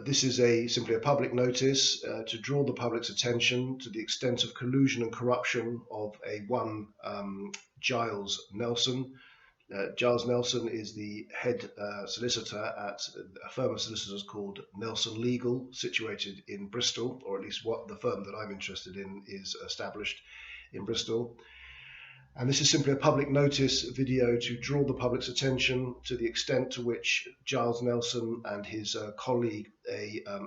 This is simply a public notice to draw the public's attention to the extent of collusion and corruption of one Giles Nelson. Giles Nelson is the head solicitor at a firm of solicitors called Nelson Legal, situated in Bristol, or at least what the firm that I'm interested in is established in Bristol. And this is simply a public notice video to draw the public's attention to the extent to which Giles Nelson and his colleague,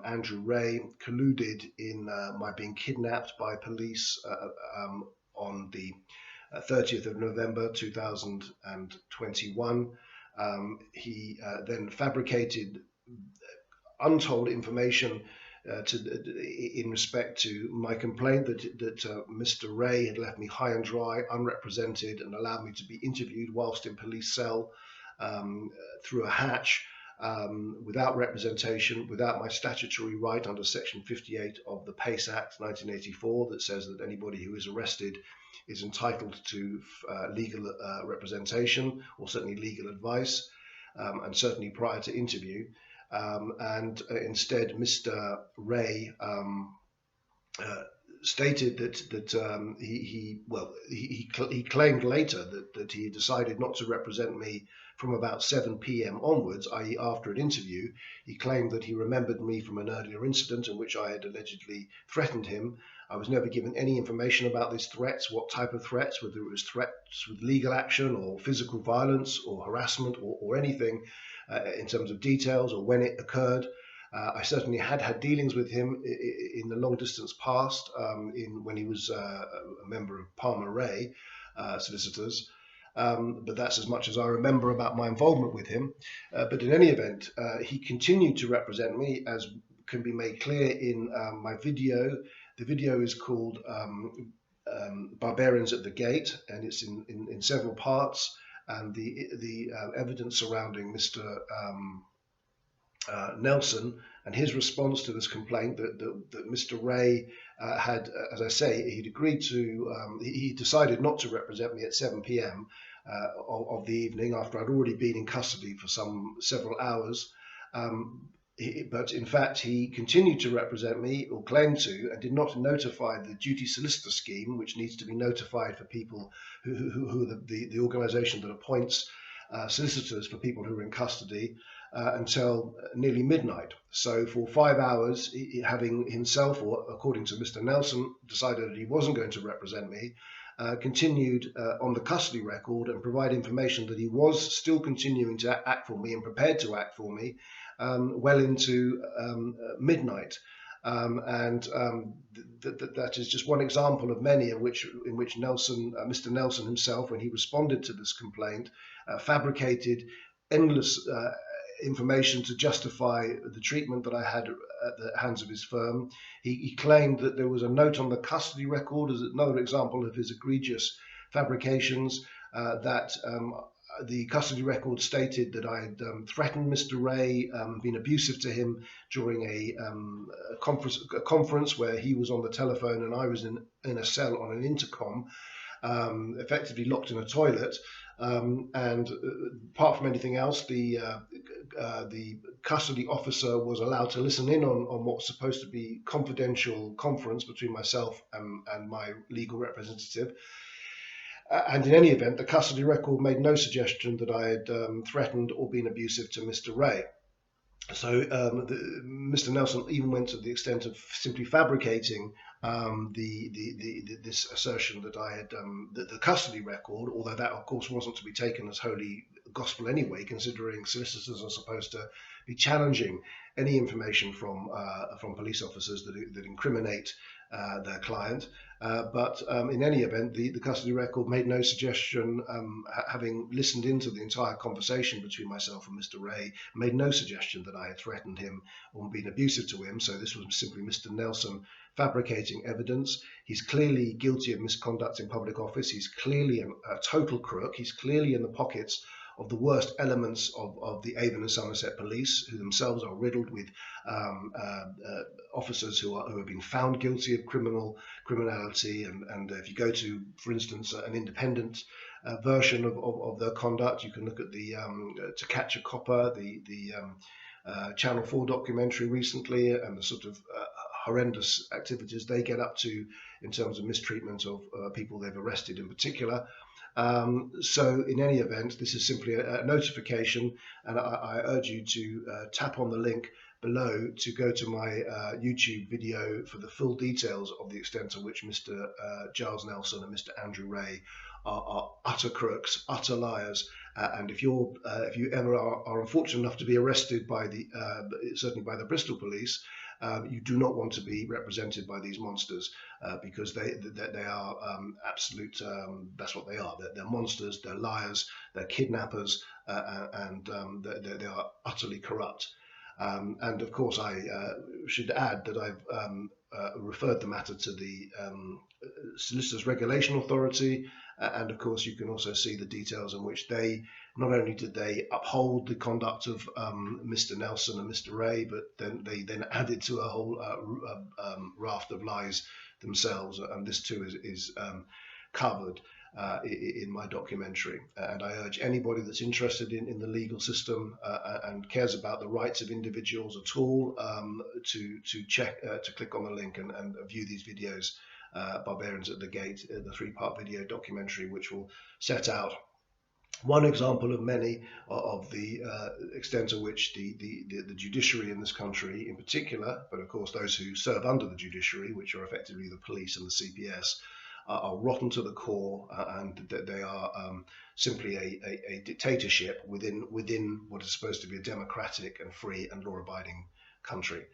Andrew Ray, colluded in my being kidnapped by police on the 30th of November 2021. He then fabricated untold information in respect to my complaint that Mr. Ray had left me high and dry, unrepresented, and allowed me to be interviewed whilst in police cell through a hatch, without representation, without my statutory right under Section 58 of the PACE Act 1984 that says that anybody who is arrested is entitled to legal representation, or certainly legal advice, and certainly prior to interview. Instead, Mr. Ray stated that he claimed later that he decided not to represent me from about 7 p.m. onwards, i.e. after an interview. He claimed that he remembered me from an earlier incident in which I had allegedly threatened him. I was never given any information about these threats, what type of threats, whether it was threats with legal action or physical violence or harassment or anything in terms of details or when it occurred. I certainly had dealings with him in the long distance past, when he was a member of Palmer Ray solicitors. But that's as much as I remember about my involvement with him. But in any event, he continued to represent me, as can be made clear in my video. The video is called Barbarians at the Gate, and it's in several parts. And the evidence surrounding Mr. Nelson and his response to this complaint that Mr. Ray had, as I say, he'd agreed to, he decided not to represent me at 7 p.m. Of the evening after I'd already been in custody for several hours. But in fact, he continued to represent me, or claimed to, and did not notify the Duty Solicitor Scheme, which needs to be notified for people who are the organisation that appoints solicitors for people who are in custody, until nearly midnight. So for 5 hours, having himself, or according to Mr. Nelson, decided that he wasn't going to represent me, continued on the custody record and provide information that he was still continuing to act for me and prepared to act for me well into midnight. That is just one example of many in which Nelson, Mr. Nelson himself, when he responded to this complaint, fabricated endless information to justify the treatment that I had at the hands of his firm. He claimed that there was a note on the custody record as another example of his egregious fabrications, that the custody record stated that I had threatened Mr. Ray, been abusive to him during a conference where he was on the telephone and I was in a cell on an intercom, effectively locked in a toilet. And apart from anything else, the custody officer was allowed to listen in on what was supposed to be confidential conference between myself and my legal representative. And in any event, the custody record made no suggestion that I had threatened or been abusive to Mr. Ray. So Mr. Nelson even went to the extent of simply fabricating this assertion that I had the custody record, although that of course wasn't to be taken as holy gospel anyway, considering solicitors are supposed to be challenging any information from police officers that incriminate their client. But in any event, the custody record made no suggestion, having listened into the entire conversation between myself and Mr. Ray, made no suggestion that I had threatened him or been abusive to him. So this was simply Mr. Nelson fabricating evidence. He's clearly guilty of misconduct in public office. He's clearly a total crook. He's clearly in the pockets of the worst elements of the Avon and Somerset police, who themselves are riddled with officers who have been found guilty of criminality. And if you go to, for instance, an independent version of their conduct, you can look at the To Catch a Copper, the Channel 4 documentary recently, and the sort of horrendous activities they get up to in terms of mistreatment of people they've arrested in particular. So in any event, this is simply a notification, and I urge you to tap on the link below to go to my YouTube video for the full details of the extent to which Mr. Giles Nelson and Mr. Andrew Ray are utter crooks, utter liars. And if you ever are unfortunate enough to be arrested by certainly by the Bristol police, you do not want to be represented by these monsters, because they are absolute. That's what they are. They're monsters. They're liars. They're kidnappers, and they are utterly corrupt. And of course, I should add that I've referred the matter to the Solicitors Regulation Authority, and of course, you can also see the details in which they not only did they uphold the conduct of Mr. Nelson and Mr. Ray, but then they added to a whole raft of lies themselves, and this too is covered in my documentary. And I urge anybody that's interested in the legal system and cares about the rights of individuals at all to click on the link and view these videos. Barbarians at the Gate, the 3-part video documentary, which will set out one example of many of the extent to which the judiciary in this country in particular, but of course those who serve under the judiciary, which are effectively the police and the CPS, are rotten to the core, and that they are simply a dictatorship within what is supposed to be a democratic and free and law-abiding country.